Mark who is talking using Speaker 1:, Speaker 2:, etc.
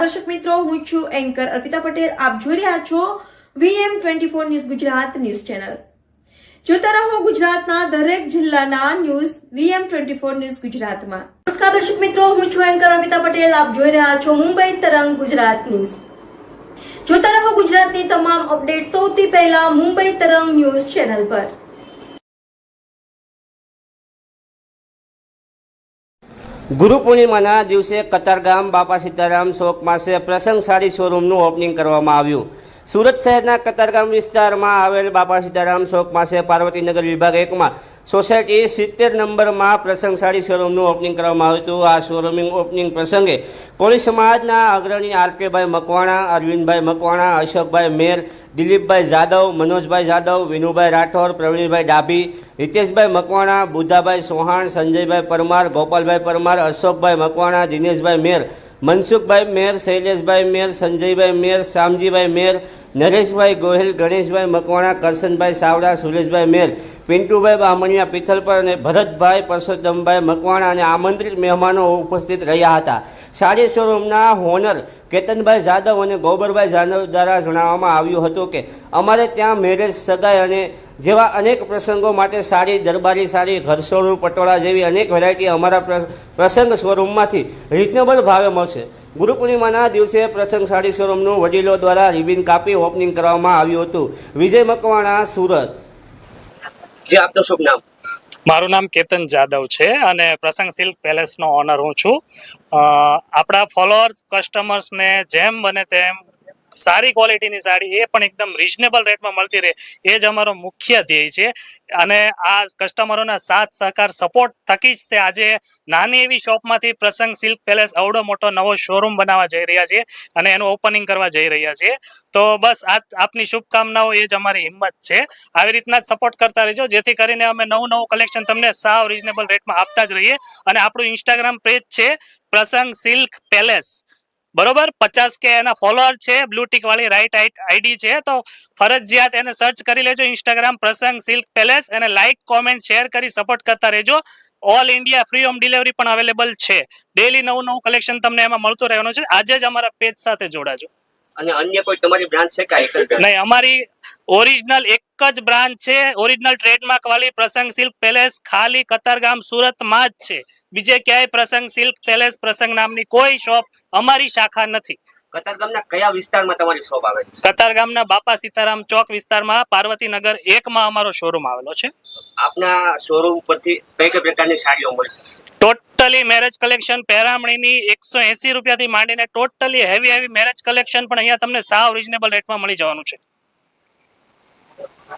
Speaker 1: દર્શક મિત્રો, હું છું એન્કર અર્પિતા પટેલ. આપ જોઈ રહ્યા છો VM24 news Gujarat news channel. જોતા રહો ગુજરાતના દરેક જિલ્લાના ન્યૂઝ VM24 ન્યૂઝ ગુજરાતમાં. નમસ્કાર દર્શક મિત્રો, હું છું એન્કર અર્પિતા પટેલ. આપ જોઈ રહ્યા છો મુંબઈ તરંગ ગુજરાત ન્યૂઝ. જોતા રહો ગુજરાતની તમામ અપડેટ સૌથી પહેલા મુંબઈ તરંગ ન્યૂઝ ચેનલ પર.
Speaker 2: ગુરુ પૂર્ણિમાના દિવસે કતારગામ બાપા સીતારામ ચોક પાસે પ્રસંગ સાડી શોરૂમનું ઓપનિંગ કરવામાં આવ્યું. સુરત શહેરના કતારગામ વિસ્તારમાં આવેલ બાપા સીતારામ ચોક પાસે પાર્વતીનગર વિભાગ 1માં સોસાયટી 70 નંબરમાં પ્રસંગ સાડી શોરૂમનું ઓપનિંગ કરવામાં આવ્યું હતું. આ શોરૂમિંગ ઓપનિંગ પ્રસંગે કોળી સમાજના અગ્રણી આરકેભાઈ મકવાણા, અરવિંદભાઈ મકવાણા, અશોકભાઈ મેર, દિલીપભાઈ જાદવ, મનોજભાઈ જાદવ, વિનુભાઈ રાઠોડ, પ્રવીણભાઈ ડાભી, હિતેશભાઈ મકવાણા, બુધાભાઈ ચૌહાણ, સંજયભાઈ પરમાર, ગોપાલભાઈ પરમાર, અશોકભાઈ મકવાણા, દિનેશભાઈ મેર, મનસુખભાઈ મેર, શૈલેષભાઈ મેર, સંજયભાઈ મેર, શામજીભાઈ મેર, નરેશભાઈ ગોહિલ, ગણેશભાઈ મકવાણા, કરશનભાઈ સાવડા, સુરેશભાઈ મેર, પિન્ટુભાઈ બામણિયા પિથલપર અને ભરતભાઈ પરસોત્તમભાઈ મકવાણા અને આમંત્રિત મહેમાનો ઉપસ્થિત રહ્યા હતા. સાડી શોરૂમના ઓનર કેતનભાઈ જાદવ અને ગોબરભાઈ જાદવ દ્વારા જણાવવામાં આવ્યું હતું કે અમારે ત્યાં મેરેજ, સગાઈ અને જેવા અનેક પ્રસંગો માટે સાડી, દરબારી સાડી, ઘરસોળું, પટોળા જેવી અનેક વેરાયટી અમારા પ્રસંગ શોરૂમમાંથી રિઝનેબલ ભાવે મળશે. ગુરુ પૂર્ણિમાના દિવસે પ્રસંગ સાડી શોરૂમનું વડીલો દ્વારા રિબિન કાપી ઓપનિંગ કરવામાં આવ્યું હતું. વિજય મકવાણા, સુરત. જે આપનું શુભ નામ?
Speaker 3: મારું નામ કેતન જાદવ છે અને પ્રસંગ સિલ્ક પેલેસનો ઓનર હું છું. આપણા ફોલોઅર્સ, કસ્ટમર્સને જેમ બને તેમ સારી ક્વોલિટીની સાડી એ પણ એકદમ રિઝનેબલ રેટમાં મળતી રહે એ જ અમારો મુખ્ય ધ્યેય છે. અને આ કસ્ટમરોના સાથ સહકાર સપોર્ટ થકી જ તે આજે નાની એવી શોપમાંથી પ્રસંગ સિલ્ક પેલેસ આવડો મોટો નવો શોરૂમ બનાવવા જઈ રહ્યા છીએ અને એનું ઓપનિંગ કરવા જઈ રહ્યા છીએ. તો બસ આપની શુભકામનાઓ એ જ અમારી હિંમત છે. આવી રીતના જ સપોર્ટ કરતા રહેજો જેથી કરીને અમે નવું કલેક્શન તમને સાવ રિઝનેબલ રેટમાં આપતા જ રહીએ. અને આપણું ઇન્સ્ટાગ્રામ પેજ છે પ્રસંગ સિલ્ક પેલેસ, બરોબર. 50K એના ફોલોઅર છે, બ્લુ ટીક વાળી રાઈટ આઈડી છે. તો ફરજિયાત એને સર્ચ કરી લેજો ઇન્સ્ટાગ્રામ પ્રસંગ સિલ્ક પેલેસ અને લાઈક, કોમેન્ટ, શેર કરી સપોર્ટ કરતા રહેજો. All India free home delivery પણ અવેલેબલ છે. ડેલી નવું કલેક્શન તમને એમાં મળતું રહેવાનું છે. આજે જ અમારા પેજ સાથે જોડાજો.
Speaker 2: અને અન્ય કોઈ તમારી બ્રાન્ચ છે કે એક જ?
Speaker 3: નહીં, અમારી ઓરિજિનલ એક જ બ્રાન્ચ છે, ઓરિજિનલ ટ્રેડમાર્ક વાળી પ્રસંગ સિલ્ક પેલેસ ખાલી કતારગામ સુરતમાં જ છે. બીજે ક્યાંય પ્રસંગ સિલ્ક પેલેસ પ્રસંગ નામની કોઈ શોપ અમારી શાખા નથી.
Speaker 2: કતારગામના કયા વિસ્તારમાં તમારી શોપ આવે છે?
Speaker 3: કતારગામના બાપા સીતારામ ચોક વિસ્તારમાં પાર્વતીનગર 1માં અમારો શોરૂમ આવેલો છે.
Speaker 2: આપના શોરૂમ પરથી કઈ કઈ પ્રકારની સાડીઓ મળી શકશે?
Speaker 3: ટોટલી મેરેજ કલેક્શન, પહેરામણીની 180 રૂપિયાથી માંડીને ટોટલી હેવી મેરેજ કલેક્શન પણ અહીંયા તમને સાવ રિઝનેબલ રેટમાં મળી જવાનું છે.